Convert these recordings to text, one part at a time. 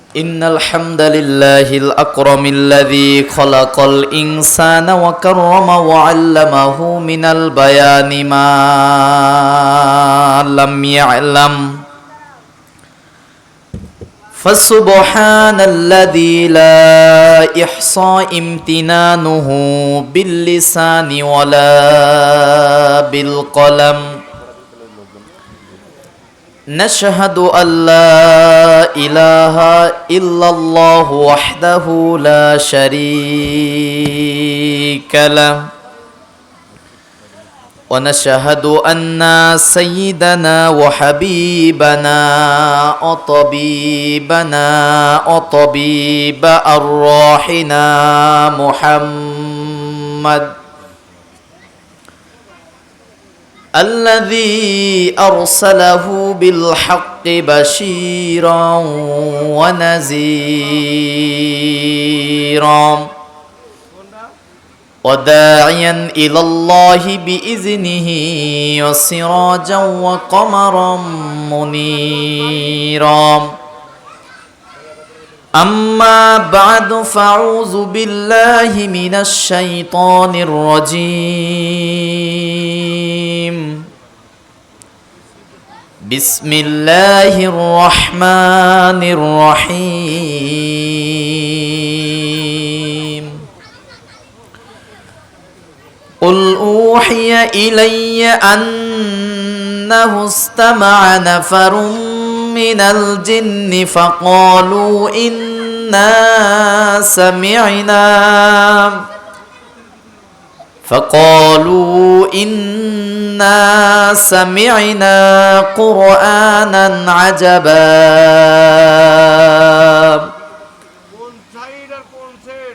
إن الحمد لله الأكرم الذي خلق الإنسان وكرم وعلمه من البيان ما لم يعلم فسبحان الذي لا إحصى امتنانه باللسان ولا بالقلم نشهد أن لا إله إلا الله وحده لا شريك له ونشهد أن سيدنا وحبيبنا وطبيب أرواحنا محمد الذي أرسله بالحق بشيرا ونذيرا وداعيا إلى الله بإذنه وسراجا وقمرا منيرا أما بعد فأعوذ بالله من الشيطان الرجيم بسم الله الرحمن الرحيم قل أوحي إلي أنه استمع نفر من الجن فقالوا إنا سمعنا قرآنا عجبا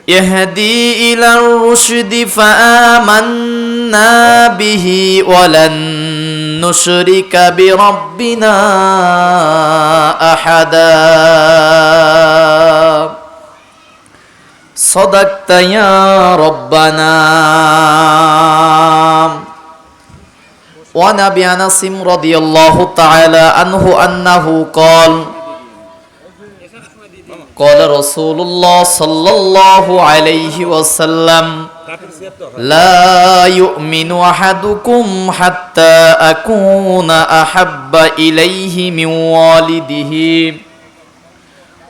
يهدي إلى الرشد فآمنا به ولن نشرك بربنا أحدا صدقت يا ربنا. وعن أبي أنس رضي الله تعالى عنه أنه قال رسول الله صلى الله عليه وسلم لا يؤمن أحدكم حتى أكون أحب إليه من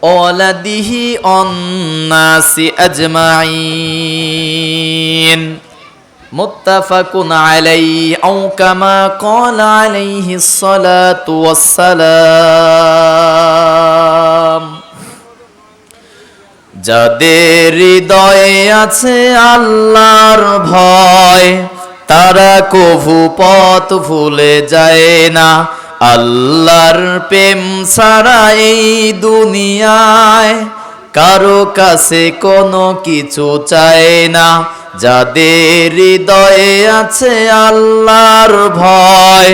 ولده الناس أجمعين متفق عليه أو كما قال عليه الصلاة والسلام যাদের হৃদয়ে আছে আল্লাহর ভয় তারা কভু পথ ভুলে যায় না আল্লাহর প্রেম ছাড়া এই দুনিয়ায় কারো কাছে কোনো কিছু চায় না যাদের হৃদয়ে আছে আল্লাহর ভয়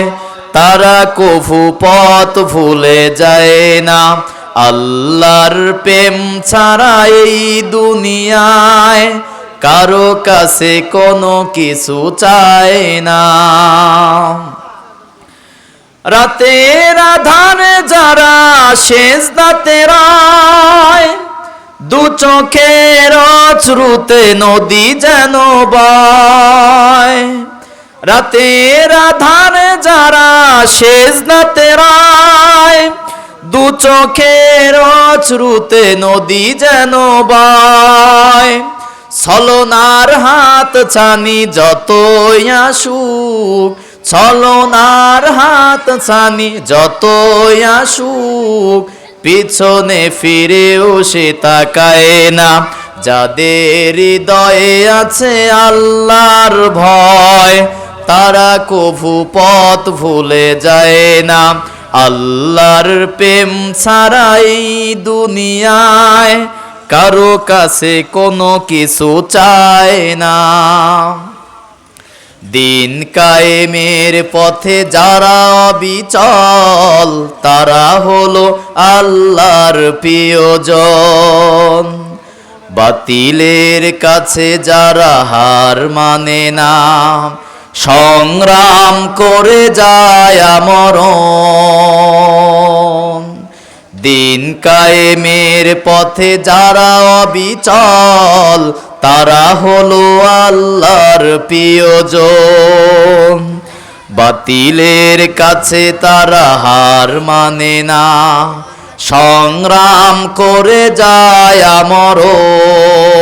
তারা কভু পথ ভুলে যায় না আল্লাহর প্রেম ছাড়া এই দুনিয়ায় কারো কাছে কোনো কিছু চায় না রাতের আধারে যারা সেজদাতে রায় দু চোখের অশ্রুতে নদী যেন বয় রাতের আধারে যারা সেজদাতে রায় দু চোখের অশ্রুতে নদী যেন বয় ছলনার হাত ছানি যতই আসুক ছলনার হাত ছানি যতই আসুক পিছনে ফিরেও সে তাকায় না যাদের হৃদয়ে আছে আল্লাহর ভয় তারা কভু পথ ভুলে যায় না আল্লাহর প্রেম ছাড়া এই দুনিয়ায় কারো কাছে কোনো কিছু চায় না দিন কায়েমের পথে যারা অবিচল তারা হলো আল্লাহর প্রিয়জন বাতিলের কাছে যারা হার মানে না সংগ্রাম করে যায় আমরণ দিন কায়েমের পথে যারা অবিচল তারা হলো আল্লাহর প্রিয়জন। বাতিলের কাছে তারা হার মানে না, সংগ্রাম করে যায় আমরণ।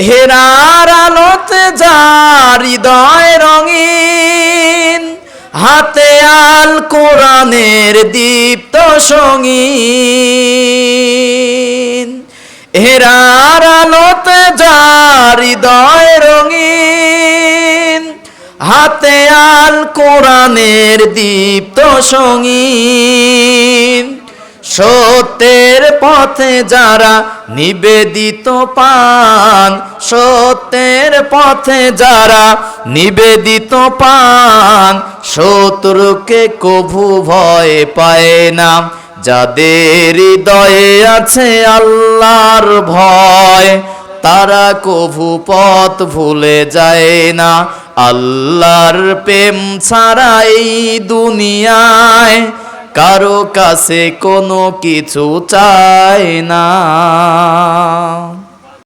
হেরার আলোতে যার হৃদয় রঙিন, হাতে আল কোরআনের দীপ্ত সঙ্গীন। হেরার আলোতে যার হৃদয় রঙিন, হাতে আল কোরআনের দীপ্ত সঙ্গীন। সত্যের পথে যারা নিবেদিত পান, সত্যের পথে যারা নিবেদিত পান, শত্রুকে কভু ভয় পায় না। যাদের হৃদয়ে আছে আল্লাহর ভয়, তারা কভু পথ ভুলে যায় না। আল্লাহর প্রেম ছাড়া এই দুনিয়ায় কারো কাছে কোনো কিছু চায় না।